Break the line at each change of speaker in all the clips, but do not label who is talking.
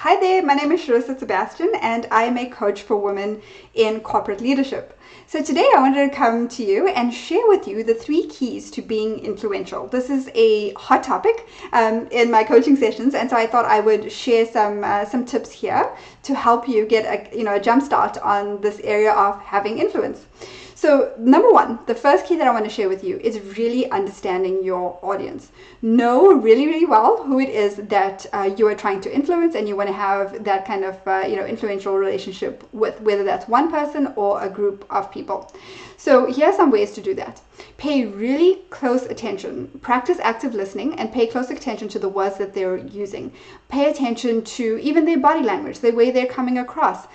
Hi there, my name is Sharissa Sebastian and I am a coach for women in corporate leadership. So today I wanted to come to you and share with you the 3 keys to being influential. This is a hot topic in my coaching sessions, and so I thought I would share some tips here to help you get a jump start on this area of having influence. So number 1, the first key that I want to share with you is really understanding your audience. Know really, really well who it is that you are trying to influence, and you want to have that kind of influential relationship with, whether that's one person or a group of people. So here are some ways to do that. Pay really close attention. Practice active listening and pay close attention to the words that they're using. Pay attention to even their body language, the way they're coming across.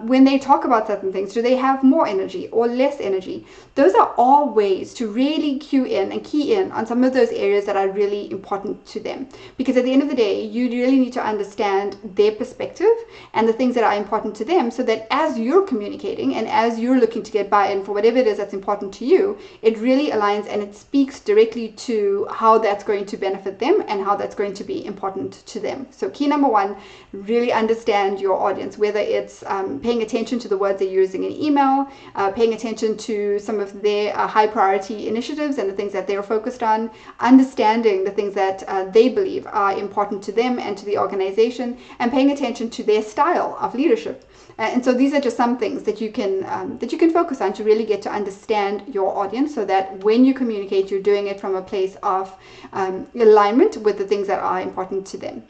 When they talk about certain things, do they have more energy or less energy? Those are all ways to really cue in and key in on some of those areas that are really important to them. Because at the end of the day, you really need to understand their perspective and the things that are important to them, so that as you're communicating and as you're looking to get buy-in for whatever it is that's important to you, it really aligns and it speaks directly to how that's going to benefit them and how that's going to be important to them. So key number 1, really understand your audience, whether it's paying attention to the words they're using in email, paying attention to some of their high priority initiatives and the things that they're focused on, understanding the things that they believe are important to them and to the organization, and paying attention to their style of leadership. And so these are just some things that you can focus on to really get to understand your audience, so that when you communicate, you're doing it from a place of alignment with the things that are important to them.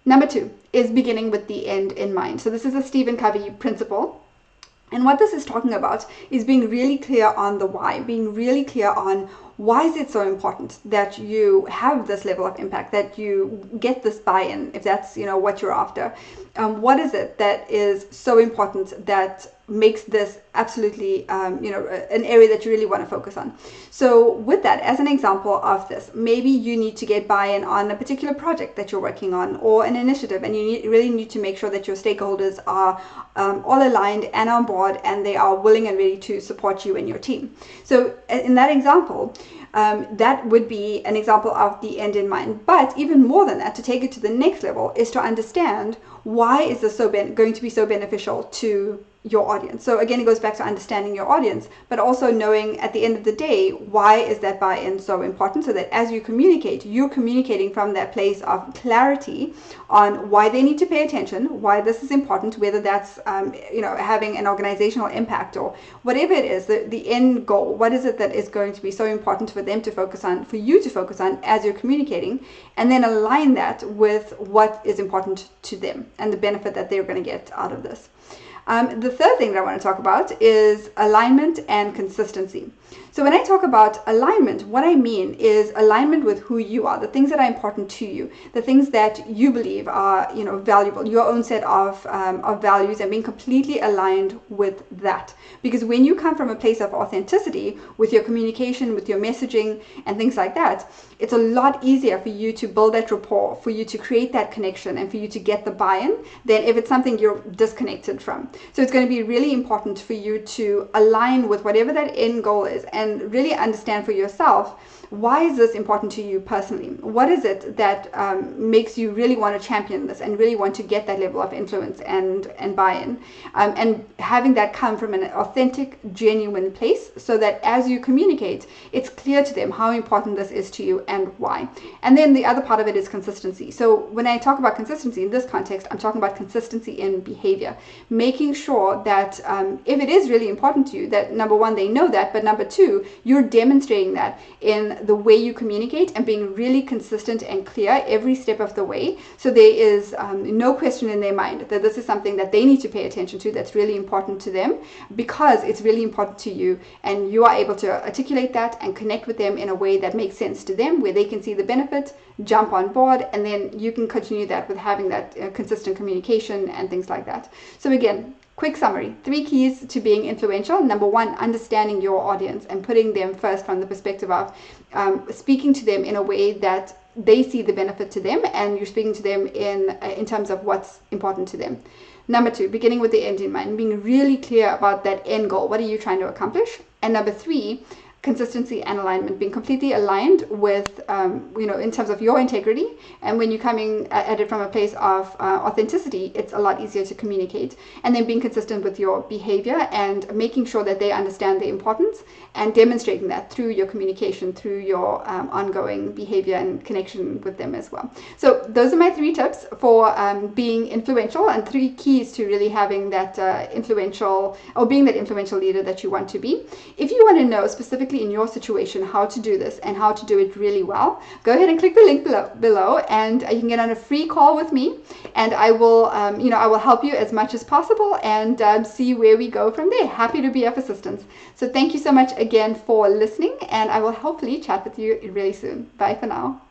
Number 2 is beginning with the end in mind. So this is a Stephen Covey principle. And what this is talking about is being really clear on the why, being really clear on why is it so important that you have this level of impact, that you get this buy-in, if that's what you're after. What is it that is so important that makes this absolutely an area that you really want to focus on? So with that, as an example of this, maybe you need to get buy-in on a particular project that you're working on or an initiative, and you really need to make sure that your stakeholders are all aligned and on board, and they are willing and ready to support you and your team. So in that example, that would be an example of the end in mind. But even more than that, to take it to the next level, is to understand why is this going to be so beneficial to your audience. So again, it goes back to understanding your audience, but also knowing at the end of the day, why is that buy-in so important, so that as you communicate, you're communicating from that place of clarity on why they need to pay attention, why this is important, whether that's having an organizational impact or whatever it is, the end goal. What is it that is going to be so important for them to focus on, for you to focus on as you're communicating, and then align that with what is important to them and the benefit that they're going to get out of this. The third thing that I want to talk about is alignment and consistency. So when I talk about alignment, what I mean is alignment with who you are, the things that are important to you, the things that you believe are valuable, your own set of values, and being completely aligned with that. Because when you come from a place of authenticity with your communication, with your messaging and things like that, it's a lot easier for you to build that rapport, for you to create that connection, and for you to get the buy-in than if it's something you're disconnected from. So it's going to be really important for you to align with whatever that end goal is, and really understand for yourself, why is this important to you personally? What is it that makes you really want to champion this and really want to get that level of influence and buy-in? And having that come from an authentic, genuine place, so that as you communicate, it's clear to them how important this is to you and why. And then the other part of it is consistency. So when I talk about consistency in this context, I'm talking about consistency in behavior, making sure that if it is really important to you, that number 1, they know that, but number 2, you're demonstrating that in the way you communicate and being really consistent and clear every step of the way. So there is no question in their mind that this is something that they need to pay attention to, that's really important to them, because it's really important to you, and you are able to articulate that and connect with them in a way that makes sense to them, where they can see the benefit, jump on board, and then you can continue that with having that consistent communication and things like that. So again, quick summary, 3 keys to being influential. Number 1, understanding your audience and putting them first from the perspective of speaking to them in a way that they see the benefit to them, and you're speaking to them in terms of what's important to them. Number 2, beginning with the end in mind, being really clear about that end goal. What are you trying to accomplish? And number 3, consistency and alignment, being completely aligned with, in terms of your integrity. And when you're coming at it from a place of authenticity, it's a lot easier to communicate. And then being consistent with your behavior and making sure that they understand the importance and demonstrating that through your communication, through your ongoing behavior and connection with them as well. So those are my 3 tips for being influential, and 3 keys to really having that influential, or being that influential leader that you want to be. If you want to know specifically in your situation how to do this and how to do it really well, go ahead and click the link below, and you can get on a free call with me, and I will I will help you as much as possible and see where we go from there. Happy to be of assistance. So thank you so much again for listening, and I will hopefully chat with you really soon. Bye for now.